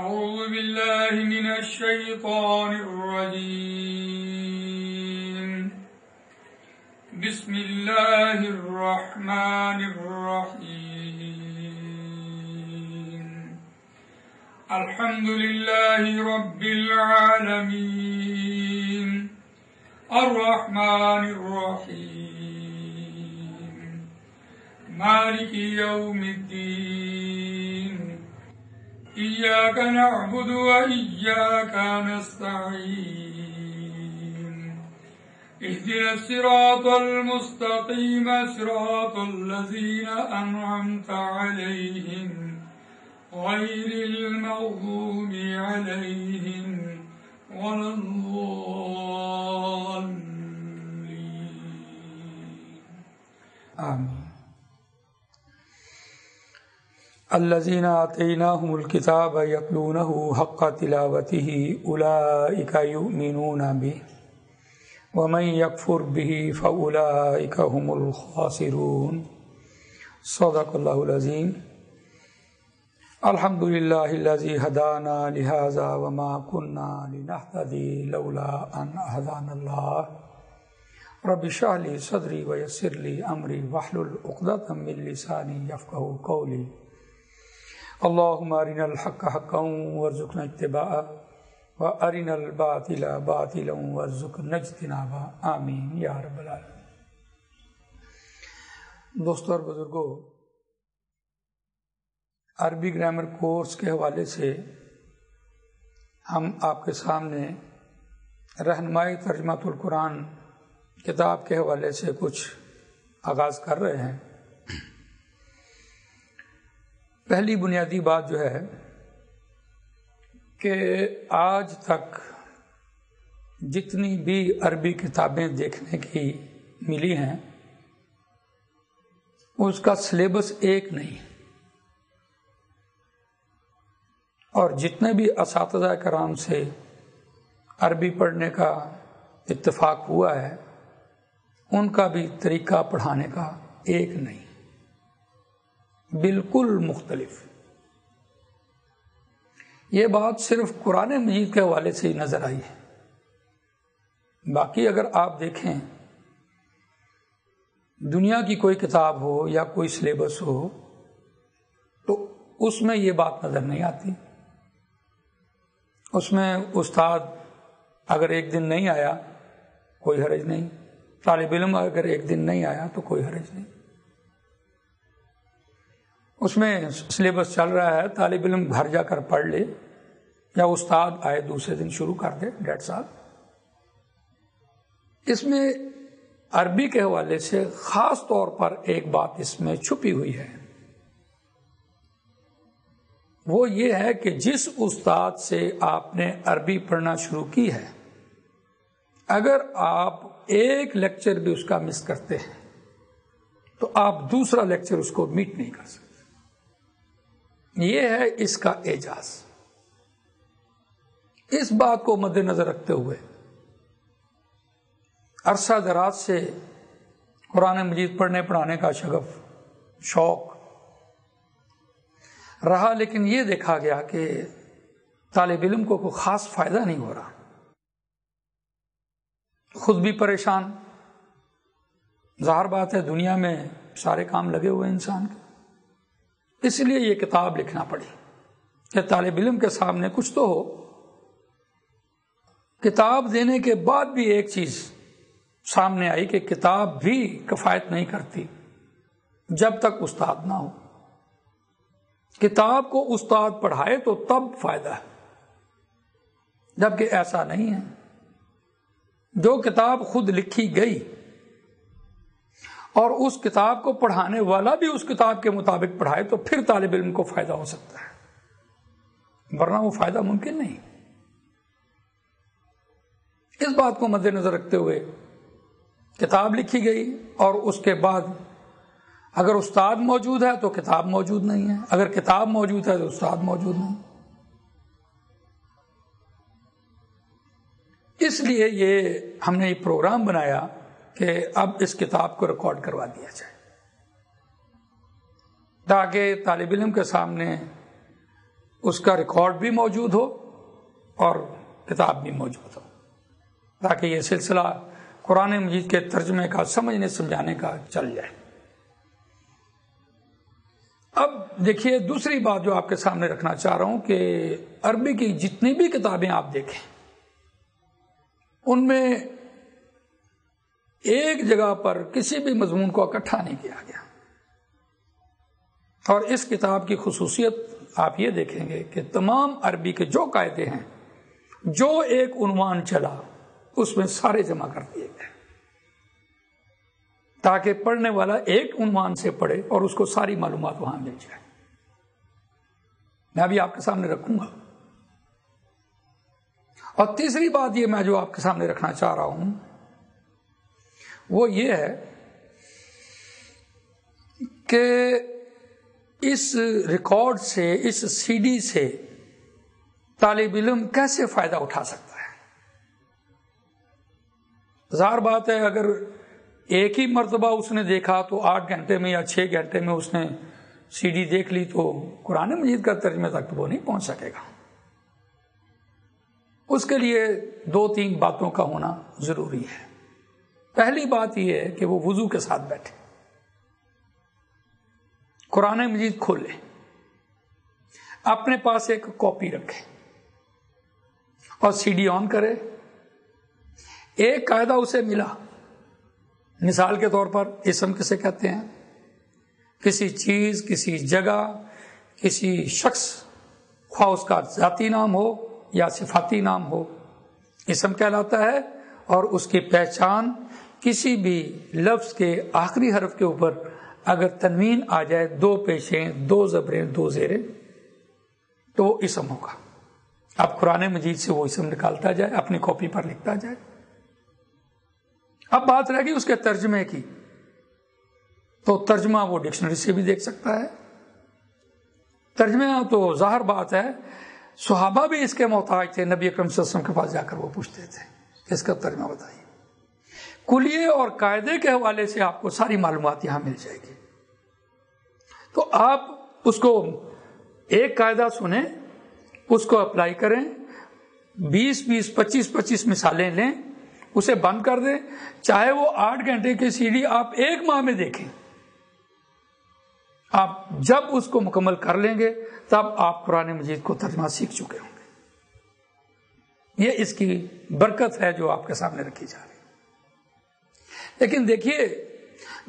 أعوذ بالله من الشيطان الرجيم. بسم الله الرحمن الرحيم. الحمد لله رب العالمين الرحمن الرحيم مالك يوم الدين إياك نعبد وإياك نستعين اهدنا الصراط المستقيم صراط الذين أنعمت عليهم غير المغضوب عليهم ولا الضالين آمين. الذين آتيناهم الكتاب يتلونه حق تلاوته أولئك يؤمنون به ومن يكفر به فأولئك هم الخاسرون. صدق الله العظيم. الحمد لله الذي هدانا لهذا وما كنا لنهتدي لولا أن هدانا الله. رب اشرح لي صدري ويسر لي أمري واحلل عقدة من لساني يفقهوا قولي. اللهم أرنا الحق حقا وارزقنا اتباعه وأرنا الباطل باطلا وارزقنا اجتنابه آمین یا رب العالمین. دوستو اور بزرگوں، عربی گرامر کورس کے حوالے سے ہم آپ کے سامنے رہنمائی ترجمۃ القرآن کتاب کے حوالے سے کچھ آغاز کر رہے ہیں. پہلی بنیادی بات جو ہے کہ آج تک جتنی بھی عربی کتابیں دیکھنے کی ملی ہیں اس کا سلیبس ایک نہیں، اور جتنے بھی اساتذہ کرام سے عربی پڑھنے کا اتفاق ہوا ہے ان کا بھی طریقہ پڑھانے کا ایک نہیں، بالکل مختلف. یہ بات صرف قرآن مجید کے حوالے سے ہی نظر آئی ہے. باقی اگر آپ دیکھیں دنیا کی کوئی کتاب ہو یا کوئی سلیبس ہو تو اس میں یہ بات نظر نہیں آتی. اس میں استاد اگر ایک دن نہیں آیا کوئی حرج نہیں، طالب علم اگر ایک دن نہیں آیا تو کوئی حرج نہیں. اس میں سلیبس چل رہا ہے، طالب علم گھر جا کر پڑھ لے یا استاد آئے دوسرے دن شروع کر دے 1.5 سال. اس میں عربی کے حوالے سے خاص طور پر ایک بات اس میں چھپی ہوئی ہے، وہ یہ ہے کہ جس استاد سے آپ نے عربی پڑھنا شروع کی ہے اگر آپ ایک لیکچر بھی اس کا مس کرتے ہیں تو آپ دوسرا لیکچر اس کو میٹ نہیں کر سکتے. یہ ہے اس کا اعجاز. اس بات کو مد نظر رکھتے ہوئے عرصہ دراز سے قرآن مجید پڑھنے پڑھانے کا شغف شوق رہا، لیکن یہ دیکھا گیا کہ طالب علم کو کوئی خاص فائدہ نہیں ہو رہا، خود بھی پریشان. ظاہر بات ہے دنیا میں سارے کام لگے ہوئے انسان کے، اس لیے یہ کتاب لکھنا پڑی کہ طالب علم کے سامنے کچھ تو ہو. کتاب دینے کے بعد بھی ایک چیز سامنے آئی کہ کتاب بھی کفایت نہیں کرتی جب تک استاد نہ ہو. کتاب کو استاد پڑھائے تو تب فائدہ ہے، جبکہ ایسا نہیں ہے. جو کتاب خود لکھی گئی اور اس کتاب کو پڑھانے والا بھی اس کتاب کے مطابق پڑھائے تو پھر طالب علم کو فائدہ ہو سکتا ہے، ورنہ وہ فائدہ ممکن نہیں. اس بات کو مد نظر رکھتے ہوئے کتاب لکھی گئی، اور اس کے بعد اگر استاد موجود ہے تو کتاب موجود نہیں ہے، اگر کتاب موجود ہے تو استاد موجود نہیں. اس لیے یہ ہم نے یہ پروگرام بنایا کہ اب اس کتاب کو ریکارڈ کروا دیا جائے تاکہ طالب علم کے سامنے اس کا ریکارڈ بھی موجود ہو اور کتاب بھی موجود ہو، تاکہ یہ سلسلہ قرآن مجید کے ترجمے کا سمجھنے سمجھانے کا چل جائے۔ اب دیکھیے دوسری بات جو آپ کے سامنے رکھنا چاہ رہا ہوں کہ عربی کی جتنی بھی کتابیں آپ دیکھیں ان میں ایک جگہ پر کسی بھی مضمون کو اکٹھا نہیں کیا گیا، اور اس کتاب کی خصوصیت آپ یہ دیکھیں گے کہ تمام عربی کے جو قاعدے ہیں، جو ایک عنوان چلا اس میں سارے جمع کر دیے گئے، تاکہ پڑھنے والا ایک عنوان سے پڑھے اور اس کو ساری معلومات وہاں مل جائے۔ میں بھی آپ کے سامنے رکھوں گا۔ اور تیسری بات یہ میں جو آپ کے سامنے رکھنا چاہ رہا ہوں وہ یہ ہے کہ اس ریکارڈ سے، اس سی ڈی سے طالب علم کیسے فائدہ اٹھا سکتا ہے۔ ظاہر بات ہے اگر ایک ہی مرتبہ اس نے دیکھا تو 8 گھنٹے میں یا 6 گھنٹے میں اس نے سی ڈی دیکھ لی تو قرآن مجید کا ترجمے تک تو وہ نہیں پہنچ سکے گا۔ اس کے لیے 2-3 باتوں کا ہونا ضروری ہے۔ پہلی بات یہ ہے کہ وہ وضو کے ساتھ بیٹھے، قرآن مجید کھولے، اپنے پاس ایک کاپی رکھے اور سی ڈی آن کرے۔ ایک قاعدہ اسے ملا، مثال کے طور پر اسم کسے کہتے ہیں؟ کسی چیز، کسی جگہ، کسی شخص، خواہ اس کا ذاتی نام ہو یا صفاتی نام ہو، اسم کہلاتا ہے، اور اس کی پہچان کسی بھی لفظ کے آخری حرف کے اوپر اگر تنوین آ جائے، 2 پیشیں، 2 زبریں، 2 زیریں، تو وہ اسم ہوگا۔ اب قرآن مجید سے وہ اسم نکالتا جائے، اپنی کاپی پر لکھتا جائے۔ اب بات رہ گئی اس کے ترجمے کی، تو ترجمہ وہ ڈکشنری سے بھی دیکھ سکتا ہے۔ ترجمہ تو ظاہر بات ہے صحابہ بھی اس کے محتاج تھے، نبی اکرم صلی اللہ علیہ وسلم کے پاس جا کر وہ پوچھتے تھے کہ اس کا ترجمہ بتائیے۔ کلیے اور قاعدے کے حوالے سے آپ کو ساری معلومات یہاں مل جائے گی۔ تو آپ اس کو ایک قاعدہ سنیں، اس کو اپلائی کریں، 20-20، 25-25 مثالیں لیں، اسے بند کر دیں، چاہے وہ 8 گھنٹے کی سی ڈی آپ 1 ماہ میں دیکھیں، آپ جب اس کو مکمل کر لیں گے تب آپ قرآن مجید کو ترجمہ سیکھ چکے ہوں گے۔ یہ اس کی برکت ہے جو آپ کے سامنے رکھی جا رہی ہے۔ لیکن دیکھیے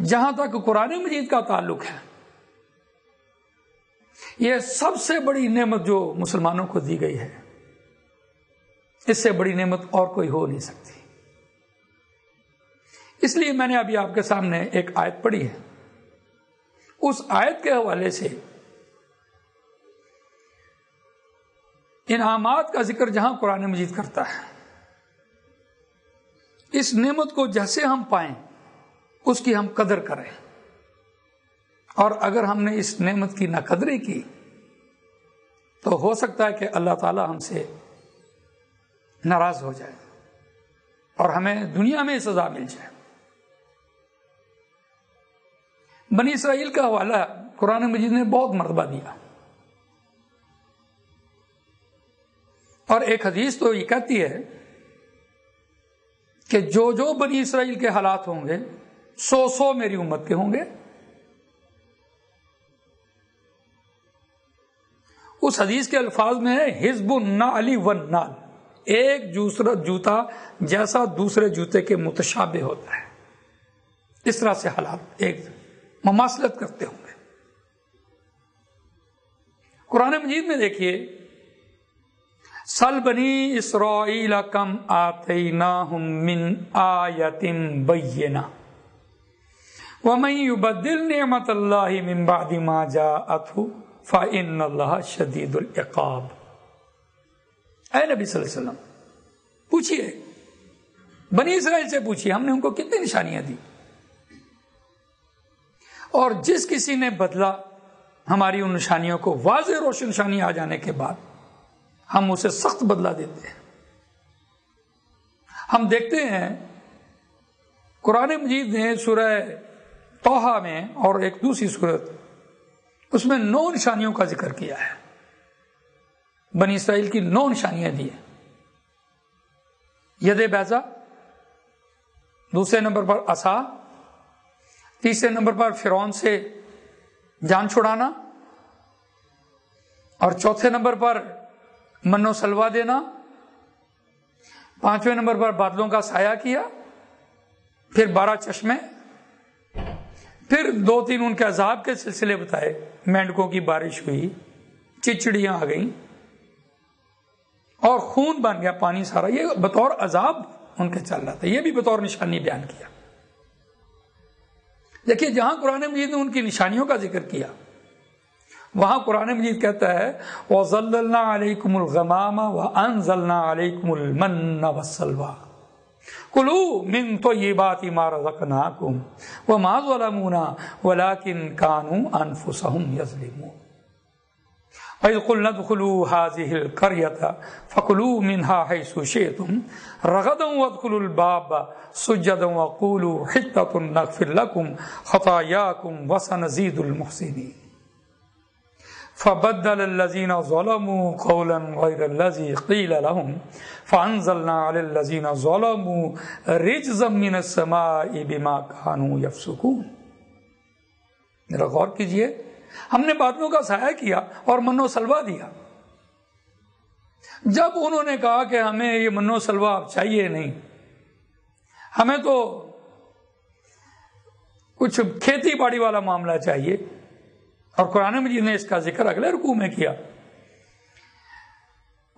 جہاں تک قرآن مجید کا تعلق ہے، یہ سب سے بڑی نعمت جو مسلمانوں کو دی گئی ہے، اس سے بڑی نعمت اور کوئی ہو نہیں سکتی۔ اس لیے میں نے ابھی آپ کے سامنے ایک آیت پڑھی ہے، اس آیت کے حوالے سے انعامات کا ذکر جہاں قرآن مجید کرتا ہے، اس نعمت کو جیسے ہم پائیں اس کی ہم قدر کریں، اور اگر ہم نے اس نعمت کی ناقدری کی تو ہو سکتا ہے کہ اللہ تعالی ہم سے ناراض ہو جائے اور ہمیں دنیا میں سزا مل جائے۔ بنی اسرائیل کا حوالہ قرآن مجید نے بہت مرتبہ دیا، اور ایک حدیث تو یہ کہتی ہے کہ جو جو بنی اسرائیل کے حالات ہوں گے 100 میری امت کے ہوں گے۔ اس حدیث کے الفاظ میں ہے حزب النعل والنال، ایک دوسرا جوتا جیسا دوسرے جوتے کے متشابہ ہوتا ہے، اس طرح سے حالات ایک مماثلت کرتے ہوں گے۔ قرآن مجید میں دیکھیے سل بنی اسرائیل کم آتیناہم من آیۃ بینہ ومن یبدل نعمت اللہ من بعد ما جاءتہ فإن اللہ شدید العقاب۔ اے نبی صلی اللہ علیہ وسلم پوچھئے، بنی اسرائیل سے پوچھئے ہم نے ان کو کتنی نشانیاں دی، اور جس کسی نے بدلا ہماری ان نشانیوں کو، واضح روشن نشانی آ جانے کے بعد ہم اسے سخت بدلہ دیتے ہیں۔ ہم دیکھتے ہیں قرآن مجید نے سورہ طٰہٰ میں اور ایک دوسری سورت اس میں 9 نشانیوں کا ذکر کیا ہے۔ بنی اسرائیل کی 9 نشانیاں دی ہیں. ید بیضا، دوسرے نمبر پر عصا، تیسرے نمبر پر فرعون سے جان چھڑانا، اور چوتھے نمبر پر من و سلوہ دینا، پانچویں نمبر پر بادلوں کا سایہ کیا، پھر 12 چشمے، پھر 2-3 ان کے عذاب کے سلسلے بتائے. مینڈکوں کی بارش ہوئی، چچڑیاں آ گئیں اور خون بن گیا پانی سارا. یہ بطور عذاب ان کے چل رہا تھا، یہ بھی بطور نشانی بیان کیا. دیکھیے جہاں قرآن مجید نے ان کی نشانیوں کا ذکر کیا، وہاں قرآن مجید کہتا ہے وَظَلَّلْنَا عَلَيْكُمُ الْغَمَامَ وَأَنزَلْنَا عَلَيْكُمُ الْمَنَّ وَالسَّلْوَىٰ كُلُوا مِن طَيِّبَاتِ مَا رَزَقْنَاكُمْ وَمَا ظَلَمُونَا وَلَٰكِن كَانُوا أَنفُسَهُمْ يَظْلِمُونَ وَإِذْ قُلْنَا ادْخُلُوا هَٰذِهِ الْقَرْيَةَ فَكُلُوا مِنْهَا حَيْثُ شِئْتُمْ رَغَدًا وَادْخُلُوا الْبَابَ سُجَّدًا وَقُولُوا حِطَّةٌ نَغْفِرْ لَكُمْ خَطَايَاكُمْ وَسَنَزِيدُ الْمُحْسِنِينَ فَبَدَّلَ الَّذِينَ ظَلَمُوا قَوْلًا غَيْرَ الَّذِي قِيلَ لَهُمْ فَأَنزَلْنَا عَلَى الَّذِينَ ظَلَمُوا رِجْزًا مِّنَ السَّمَاءِ بِمَا كَانُوا يَفْسُقُونَ. ذرا غور کیجئے، ہم نے بادلوں کا سایہ کیا اور من و سلوہ دیا. جب انہوں نے کہا کہ ہمیں یہ من و سلوہ اب چاہیے نہیں، ہمیں تو کچھ کھیتی باڑی والا معاملہ چاہیے، اور قرآن مجید نے اس کا ذکر اگلے رکوع میں کیا.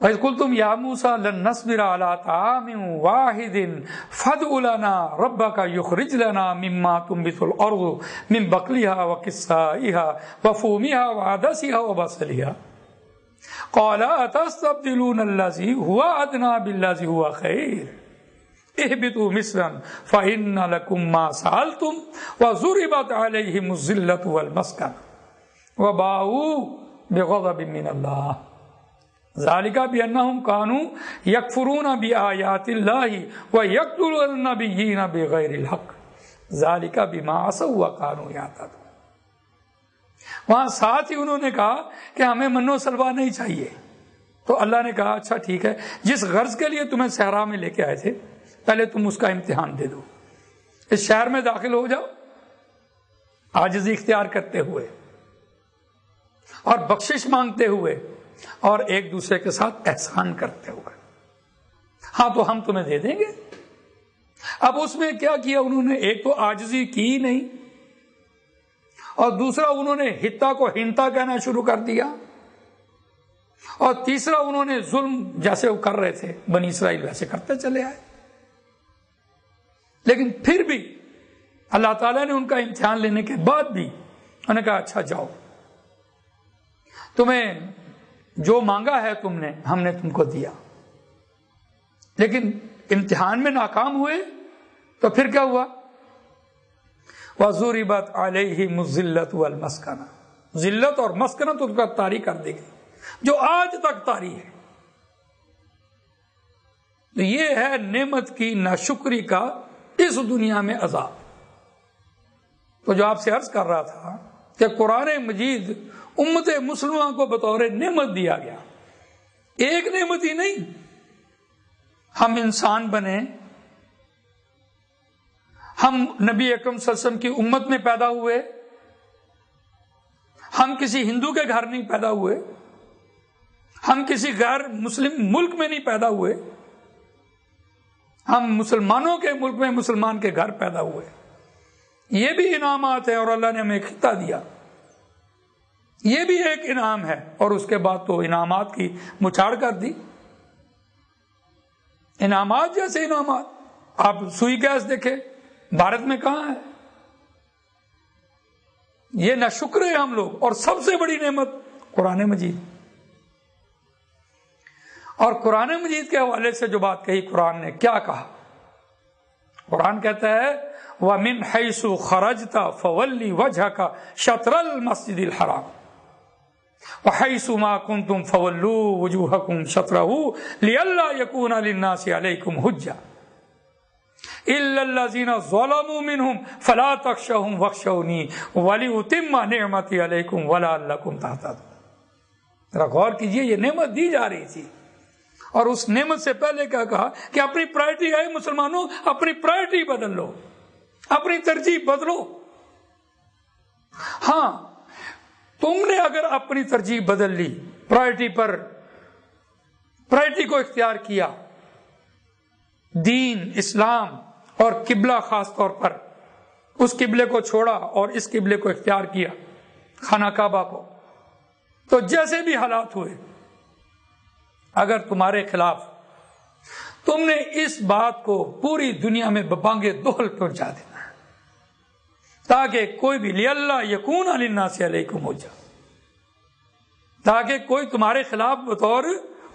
وَإِذْ قُلْتُمْ يَا مُوسَىٰ لَن نَّصْبِرَ عَلَىٰ طَعَامٍ وَاحِدٍ فَادْعُ لَنَا رَبَّكَ يُخْرِجْ لَنَا مِمَّا تُنبِتُ الْأَرْضُ مِن بَقْلِهَا وَقِثَّائِهَا وَفُومِهَا وَعَدَسِهَا وَبَصَلِهَا قَالَ أَتَسْتَبْدِلُونَ الَّذِي هُوَ أَدْنَىٰ بِالَّذِي هُوَ خَيْرٌ اهْبِطُوا مِصْرًا فَإِنَّ لَكُم مَّا سَأَلْتُمْ وَضُرِبَتْ عَلَيْهِمُ الذِّلَّةُ وَالْمَسْكَنَةُ وَبَاءُوا بِغَضَبٍ مِّنَ اللَّهِ ذَلِكَ بِأَنَّهُمْ كَانُوا يَكْفُرُونَ بِآيَاتِ اللَّهِ وَيَقْتُلُونَ النَّبِيِّينَ بِغَيْرِ الْحَقِّ ذَلِكَ بِمَا عَصَوا وَكَانُوا يَعْتَدُونَ. وہاں ساتھ ہی انہوں نے کہا کہ ہمیں من و سلوہ نہیں چاہیے. تو اللہ نے کہا اچھا ٹھیک ہے، جس غرض کے لیے تمہیں صحرا میں لے کے آئے تھے پہلے تم اس کا امتحان دے دو. اس شہر میں داخل ہو جاؤ عاجزی اختیار کرتے ہوئے اور بخشش مانگتے ہوئے اور ایک دوسرے کے ساتھ احسان کرتے ہوئے. ہاں تو ہم تمہیں دے دیں گے. اب اس میں کیا کیا انہوں نے؟ ایک تو عاجزی کی نہیں، اور دوسرا انہوں نے ہتا کو ہنتا کہنا شروع کر دیا، اور تیسرا انہوں نے ظلم جیسے وہ کر رہے تھے بنی اسرائیل ویسے کرتے چلے آئے. لیکن پھر بھی اللہ تعالیٰ نے ان کا امتحان لینے کے بعد بھی انہوں نے کہا اچھا جاؤ، تمہیں جو مانگا ہے تم نے ہم نے تم کو دیا. لیکن امتحان میں ناکام ہوئے تو پھر کیا ہوا؟ وَضُرِبَتْ عَلَيْهِمُ الذِّلَّةُ وَالْمَسْكَنَةُ، ذلت اور مسکنت ان کا طاری کر دی گئی جو آج تک طاری ہے. تو یہ ہے نعمت کی ناشکری کا اس دنیا میں عذاب. تو جو آپ سے عرض کر رہا تھا کہ قرآن مجید امت مسلمہ کو بطور نعمت دیا گیا. ایک نعمت ہی نہیں، ہم انسان بنے، ہم نبی اکرم صلی اللہ علیہ وسلم کی امت میں پیدا ہوئے، ہم کسی ہندو کے گھر نہیں پیدا ہوئے، ہم کسی غیر مسلم ملک میں نہیں پیدا ہوئے، ہم مسلمانوں کے ملک میں مسلمان کے گھر پیدا ہوئے. یہ بھی انعامات ہیں، اور اللہ نے ہمیں خطہ دیا، یہ بھی ایک انعام ہے. اور اس کے بعد تو انعامات کی مچھاڑ کر دی. انعامات جیسے انعامات، آپ سوئی گیس دیکھیں بھارت میں کہاں ہے. یہ ناشکر ہیں ہم لوگ. اور سب سے بڑی نعمت قرآن مجید. اور قرآن مجید کے حوالے سے جو بات کہی قرآن نے کیا کہا؟ قرآن کہتا ہے وَمِنْ حَيْثُ خَرَجْتَ فَوَلِّ وَجْهَكَ شَطْرَ الْمَسْجِدِ الْحَرَامِ وَحَيْثُ مَا كُنْتُمْ فَوَلُّوا وُجُوهَكُمْ شَطْرَهُ لِئَلَّا يَكُونَ لِلنَّاسِ عَلَيْكُمْ حُجَّةٌ إِلَّا الَّذِينَ ظَلَمُوا مِنْهُمْ فَلَا تَخْشَوْهُمْ وَاخْشَوْنِي وَلِأُتِمَّ نِعْمَتِي عَلَيْكُمْ وَلَعَلَّكُمْ تَهْتَدُونَ. ذرا غور کیجئے، یہ نعمت دی جا رہی تھی، اور اس نعمت سے پہلے کیا کہا کہ اپنی پرائرٹی ہے مسلمانوں، اپنی پرائرٹی بدل لو، اپنی ترجیح بدلو۔ ہاں، تم نے اگر اپنی ترجیح بدل لی، پرائرٹی کو اختیار کیا، دین، اسلام اور قبلہ خاص طور پر اس قبلے کو چھوڑا اور اس قبلے کو اختیار کیا، خانہ کعبہ کو، تو جیسے بھی حالات ہوئے، اگر تمہارے خلاف، تم نے اس بات کو پوری دنیا میں ببانگ دہل پہنچا دینا ہے، تاکہ کوئی بھی لِأَلَّا يَكُونَ لِلنَّاسِ عَلَيْكُمْ حُجَّةٌ، تاکہ کوئی تمہارے خلاف بطور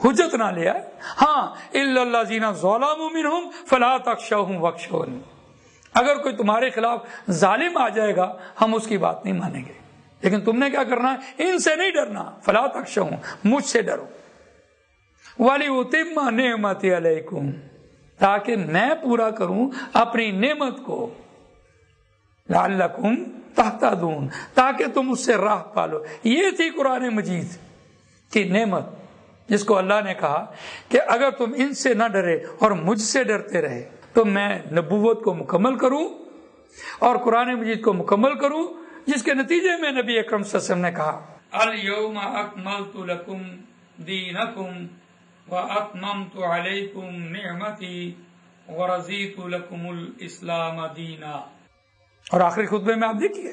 حجت نہ لے آئے۔ ہاں، إِلَّا الَّذِينَ ظَلَمُوا مِنْهُمْ فَلَا تَخْشَوْهُمْ وَاخْشَوْنِي، اگر کوئی تمہارے خلاف ظالم آ جائے گا ہم اس کی بات نہیں مانیں گے، لیکن تم نے کیا کرنا ہے؟ ان سے نہیں ڈرنا، فَلَا تَخْشَوْهُمْ، مجھ سے ڈرو، وَلِأُتِمَّ نِعْمَتِي عَلَيْكُمْ، تاکہ میں پورا کروں اپنی نعمت کو، لَعَلَّكُمْ تَهْتَدُونَ، تاکہ تم اس سے راہ پالو۔ یہ تھی قرآن مجید کی نعمت، جس کو اللہ نے کہا کہ اگر تم ان سے نہ ڈرے اور مجھ سے ڈرتے رہے تو میں نبوت کو مکمل کروں اور قرآن مجید کو مکمل کروں، جس کے نتیجے میں نبی اکرم صلی اللہ علیہ وسلم نے کہا الَّيَوْمَ أَكْمَلْتُ لَكُمْ دِينَكُمْ وَأَتْمَمْتُ عَلَيْكُمْ نِعْمَتِي وَرَضِيتُ لَكُمُ الْإِسْلَامَ دِينًا۔ اور آخری خطبے میں آپ دیکھیے،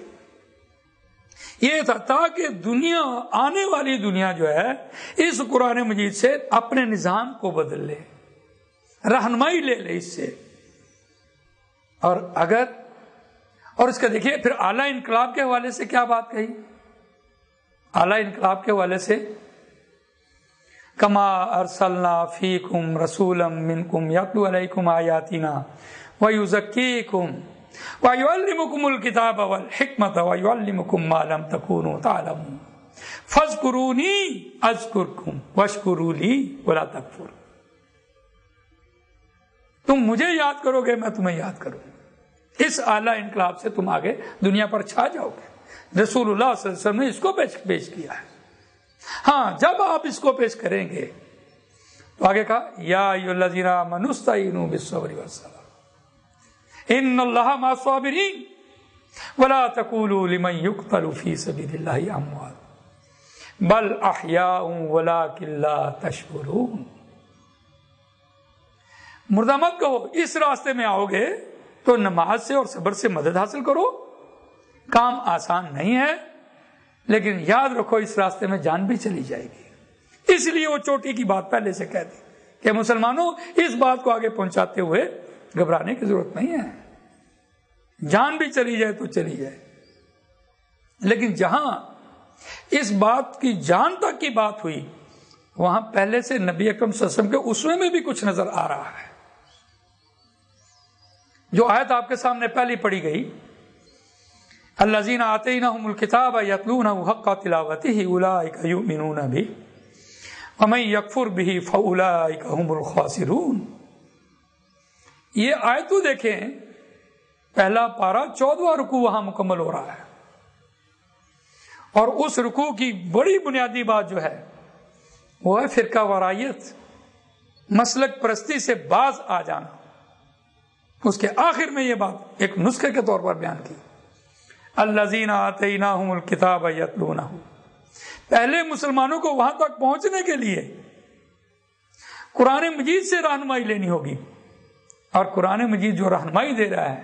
یہ تھا تاکہ دنیا، آنے والی دنیا جو ہے، اس قرآن مجید سے اپنے نظام کو بدل لے، رہنمائی لے لے اس سے۔ اور اس کا دیکھیے پھر اعلیٰ انقلاب کے حوالے سے کیا بات کہی، اعلیٰ انقلاب کے حوالے سے کما ارسلنا فیکم رسولا منکم یتلو علیکم آیاتنا ویزکیکم وَيُعَلِّمُكُمُ الْكِتَابَ وَالْحِكْمَةَ وَيُعَلِّمُكُم مَّا لَمْ تَكُونُوا تَعْلَمُونَ فَاذْكُرُونِي أَذْكُرْكُمْ وَاشْكُرُوا لِي وَلَا تَكْفُرُونَ، تم مجھے یاد کرو گے، میں تمہیں یاد کروں گا۔ اس اعلیٰ انقلاب سے تم آگے دنیا پر چھا جاؤ گے۔ رسول اللہ صلی اللہ علیہ وسلم نے اس کو پیش کیا ہے۔ ہاں، جب آپ اس کو پیش کریں گے تو آگے کہا یا ایھا الذین آمنوا استعینوا بالصبر والصلاۃ ان اللہ مع الصابرین ولا تقولوا لمن یقتل فی سبیل اللہ اموات بل احیاء ولکن لا تشعرون۔ مردہ مت کہو، اس راستے میں آؤ گے تو نماز سے اور صبر سے مدد حاصل کرو۔ کام آسان نہیں ہے، لیکن یاد رکھو اس راستے میں جان بھی چلی جائے گی۔ اس لیے وہ چوٹی کی بات پہلے سے کہہ دی کہ مسلمانوں، اس بات کو آگے پہنچاتے ہوئے گھبرانے کی ضرورت نہیں ہے، جان بھی چلی جائے تو چلی جائے۔ لیکن جہاں اس بات کی جان تک کی بات ہوئی، وہاں پہلے سے نبی اکرم صلی اللہ علیہ وسلم کے اسوے میں بھی کچھ نظر آ رہا ہے۔ جو آیت آپ کے سامنے پہلی پڑھی گئی، الذین آتیناہم الکتاب یتلونہ حق تلاوتہ اولئک یؤمنون بہ ومن یکفر بہ فاولئک ھم الخاسرون۔ یہ آیتوں دیکھیں، پہلا پارہ 14واں رکوع وہاں مکمل ہو رہا ہے، اور اس رکوع کی بڑی بنیادی بات جو ہے وہ ہے فرقہ وارائیت، مسلک پرستی سے باز آ جانا۔ اس کے آخر میں یہ بات ایک نسخے کے طور پر بیان کی، الذین آتیناہم الکتاب یتلونہ۔ پہلے مسلمانوں کو وہاں تک پہنچنے کے لیے قرآن مجید سے رہنمائی لینی ہوگی، اور قرآن مجید جو رہنمائی دے رہا ہے